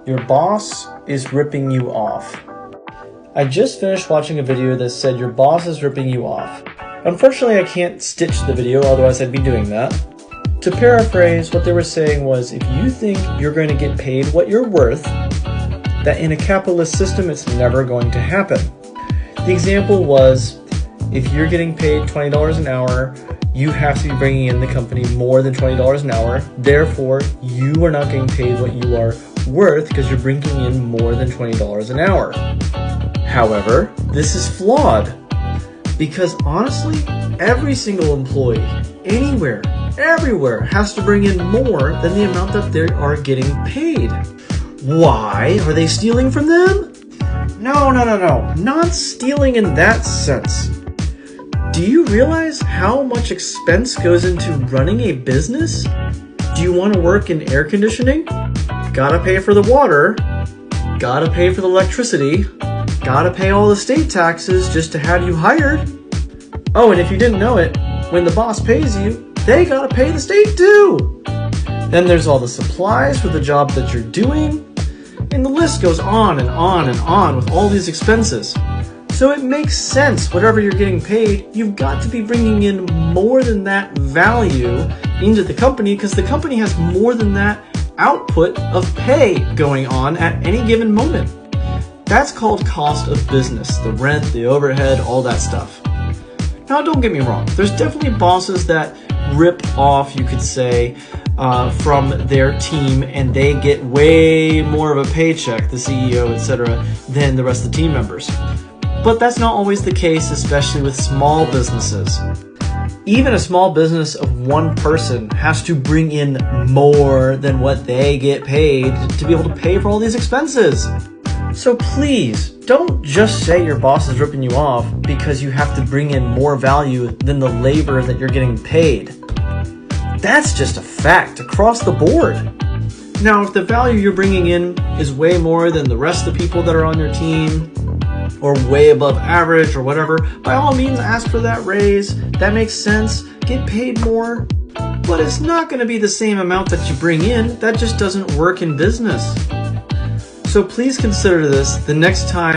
Your boss is ripping you off. I just finished watching a video that said your boss is ripping you off. Unfortunately, I can't stitch the video, otherwise I'd be doing that. To paraphrase, what they were saying was, if you think you're going to get paid what you're worth, that in a capitalist system it's never going to happen. The example was, if you're getting paid $20 an hour, you have to be bringing in the company more than $20 an hour. Therefore, you are not getting paid what you are worth because you're bringing in more than $20 an hour. However, this is flawed because honestly, every single employee, anywhere, everywhere, has to bring in more than the amount that they are getting paid. Why? Are they stealing from them? No. Not stealing in that sense. Do you realize how much expense goes into running a business? Do you want to work in air conditioning? Gotta pay for the water, gotta pay for the electricity, gotta pay all the state taxes just to have you hired. Oh, and if you didn't know it, when the boss pays you, they gotta pay the state too. Then there's all the supplies for the job that you're doing, and the list goes on and on and on with all these expenses. So it makes sense, whatever you're getting paid, you've got to be bringing in more than that value into the company because the company has more than that output of pay going on at any given moment. That's called cost of business, the rent, the overhead, all that stuff. Now, don't get me wrong, there's definitely bosses that rip off, you could say, from their team, and they get way more of a paycheck, the CEO, etc., than the rest of the team members. But that's not always the case, especially with small businesses. Even a small business of one person has to bring in more than what they get paid to be able to pay for all these expenses. So please, don't just say your boss is ripping you off because you have to bring in more value than the labor that you're getting paid. That's just a fact across the board. Now, if the value you're bringing in is way more than the rest of the people that are on your team, or way above average or whatever, by all means ask for that raise. That makes sense. Get paid more. But it's not going to be the same amount that you bring in. That just doesn't work in business. So please consider this the next time